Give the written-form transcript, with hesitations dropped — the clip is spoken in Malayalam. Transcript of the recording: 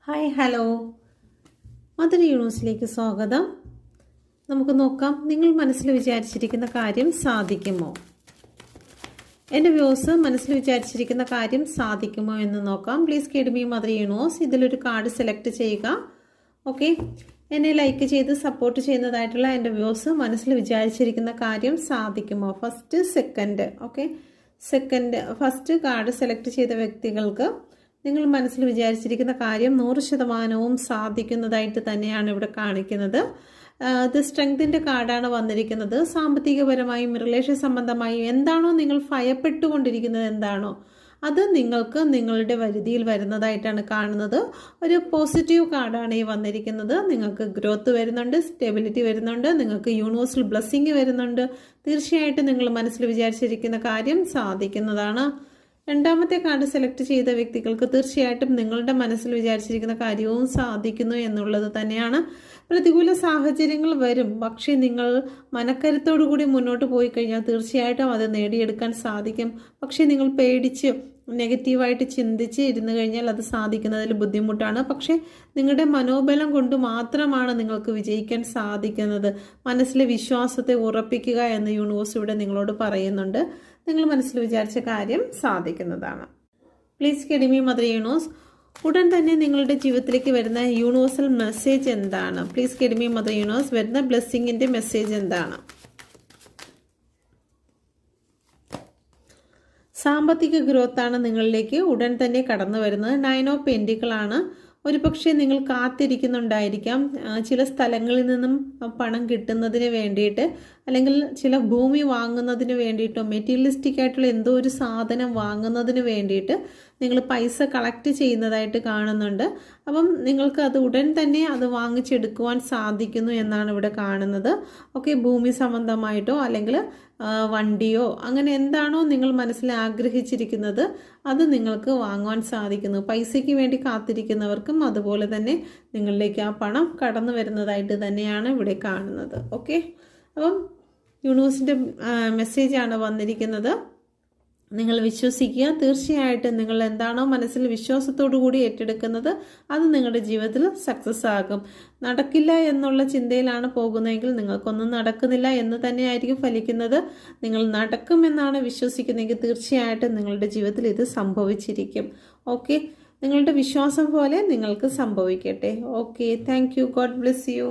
ഹായ് ഹലോ മദർ യൂണിവേഴ്സിലേക്ക് സ്വാഗതം. നമുക്ക് നോക്കാം, നിങ്ങൾ മനസ്സിൽ വിചാരിച്ചിരിക്കുന്ന കാര്യം സാധിക്കുമോ? എൻ്റെ വ്യൂസ് മനസ്സിൽ വിചാരിച്ചിരിക്കുന്ന കാര്യം സാധിക്കുമോ എന്ന് നോക്കാം. Please guide me mother universe. ഇതിലൊരു കാർഡ് സെലക്ട് ചെയ്യുക. ഓക്കെ, എന്നെ ലൈക്ക് ചെയ്ത് സപ്പോർട്ട് ചെയ്യുന്നതായിട്ടുള്ള എൻ്റെ വ്യൂസ് മനസ്സിൽ വിചാരിച്ചിരിക്കുന്ന കാര്യം സാധിക്കുമോ? First second. Okay, first card select ചെയ്ത വ്യക്തികൾക്ക് നിങ്ങൾ മനസ്സിൽ വിചാരിച്ചിരിക്കുന്ന കാര്യം 100% സാധിക്കുന്നതായിട്ട് തന്നെയാണ് ഇവിടെ കാണിക്കുന്നത്. ഇത് സ്ട്രെങ്തിൻ്റെ കാർഡാണ് വന്നിരിക്കുന്നത്. സാമ്പത്തികപരമായും റിലേഷൻ സംബന്ധമായും എന്താണോ നിങ്ങൾ ഭയപ്പെട്ടുകൊണ്ടിരിക്കുന്നത്, എന്താണോ അത് നിങ്ങൾക്ക് നിങ്ങളുടെ പരിധിയിൽ വരുന്നതായിട്ടാണ് കാണുന്നത്. ഒരു പോസിറ്റീവ് കാർഡാണ് ഈ വന്നിരിക്കുന്നത്. നിങ്ങൾക്ക് ഗ്രോത്ത് വരുന്നുണ്ട്, സ്റ്റെബിലിറ്റി വരുന്നുണ്ട്, നിങ്ങൾക്ക് യൂണിവേഴ്സൽ ബ്ലെസ്സിങ് വരുന്നുണ്ട്. തീർച്ചയായിട്ടും നിങ്ങൾ മനസ്സിൽ വിചാരിച്ചിരിക്കുന്ന കാര്യം സാധിക്കുന്നതാണ്. രണ്ടാമത്തെ കാർഡ് സെലക്ട് ചെയ്ത വ്യക്തികൾക്ക് തീർച്ചയായിട്ടും നിങ്ങളുടെ മനസ്സിൽ വിചാരിച്ചിരിക്കുന്ന കാര്യവും സാധിക്കുന്നു എന്നുള്ളത് തന്നെയാണ്. പ്രതികൂല സാഹചര്യങ്ങൾ വരും, പക്ഷേ നിങ്ങൾ മനക്കരുത്തോടു കൂടി മുന്നോട്ട് പോയി കഴിഞ്ഞാൽ തീർച്ചയായിട്ടും അത് നേടിയെടുക്കാൻ സാധിക്കും. പക്ഷേ നിങ്ങൾ പേടിച്ച് നെഗറ്റീവായിട്ട് ചിന്തിച്ച് ഇരുന്ന് കഴിഞ്ഞാൽ അത് സാധിക്കുന്നതിൽ ബുദ്ധിമുട്ടാണ്. പക്ഷേ നിങ്ങളുടെ മനോബലം കൊണ്ട് മാത്രമാണ് നിങ്ങൾക്ക് വിജയിക്കാൻ സാധിക്കുന്നത്. മനസ്സിലെ വിശ്വാസത്തെ ഉറപ്പിക്കുക എന്ന് യൂണിവേഴ്സ് ഇവിടെ നിങ്ങളോട് പറയുന്നുണ്ട്. നിങ്ങൾ മനസ്സിൽ വിചാരിച്ച കാര്യം സാധിക്കുന്നതാണ്. Please guide me mother universe. ഉടൻ തന്നെ നിങ്ങളുടെ ജീവിതത്തിലേക്ക് വരുന്ന യൂണിവേഴ്സൽ മെസ്സേജ് എന്താണ്? Please guide me mother universe. വരുന്ന ബ്ലെസ്സിങ്ങിൻ്റെ മെസ്സേജ് എന്താണ്? സാമ്പത്തിക ഗ്രോത്താണ് നിങ്ങളിലേക്ക് ഉടൻ തന്നെ കടന്നു വരുന്നത്. 9 ഓഫ് പെൻറ്റിക്കിളാണ്. ഒരു പക്ഷേ നിങ്ങൾ കാത്തിരിക്കുന്നുണ്ടായിരിക്കാം ചില സ്ഥലങ്ങളിൽ നിന്നും പണം കിട്ടുന്നതിന് വേണ്ടിയിട്ട്, അല്ലെങ്കിൽ ചില ഭൂമി വാങ്ങുന്നതിന് വേണ്ടിയിട്ടോ മെറ്റീരിയലിസ്റ്റിക് ആയിട്ടുള്ള എന്തോ ഒരു സാധനം വാങ്ങുന്നതിന് വേണ്ടിയിട്ട് നിങ്ങൾ പൈസ കളക്ട് ചെയ്യുന്നതായിട്ട് കാണുന്നുണ്ട്. അപ്പം നിങ്ങൾക്ക് അത് ഉടൻ തന്നെ അത് വാങ്ങിച്ചെടുക്കുവാൻ സാധിക്കുന്നു എന്നാണ് ഇവിടെ കാണുന്നത്. ഓക്കെ, ഭൂമി സംബന്ധമായിട്ടോ അല്ലെങ്കിൽ വണ്ടിയോ അങ്ങനെ എന്താണോ നിങ്ങൾ മനസ്സിൽ ആഗ്രഹിച്ചിരിക്കുന്നത് അത് നിങ്ങൾക്ക് വാങ്ങുവാൻ സാധിക്കുന്നു. പൈസയ്ക്ക് വേണ്ടി കാത്തിരിക്കുന്നവർക്കും അതുപോലെ തന്നെ നിങ്ങളിലേക്ക് ആ പണം കടന്നു വരുന്നതായിട്ട് തന്നെയാണ് ഇവിടെ കാണുന്നത്. ഓക്കെ, അപ്പം യൂണിവേഴ്സിൻ്റെ മെസ്സേജാണ് വന്നിരിക്കുന്നത്. നിങ്ങൾ വിശ്വസിക്കുക. തീർച്ചയായിട്ടും നിങ്ങൾ എന്താണോ മനസ്സിൽ വിശ്വാസത്തോടു കൂടി ഏറ്റെടുക്കുന്നത് അത് നിങ്ങളുടെ ജീവിതത്തിൽ സക്സസ് ആകും. നടക്കില്ല എന്നുള്ള ചിന്തയിലാണ് പോകുന്നതെങ്കിൽ നിങ്ങൾക്കൊന്നും നടക്കുന്നില്ല എന്ന് തന്നെയായിരിക്കും ഫലിക്കുന്നത്. നിങ്ങൾ നടക്കുമെന്നാണ് വിശ്വസിക്കുന്നതെങ്കിൽ തീർച്ചയായിട്ടും നിങ്ങളുടെ ജീവിതത്തിൽ ഇത് സംഭവിച്ചിരിക്കും. ഓക്കെ, നിങ്ങളുടെ വിശ്വാസം പോലെ നിങ്ങൾക്ക് സംഭവിക്കട്ടെ. Okay, thank you. God bless you.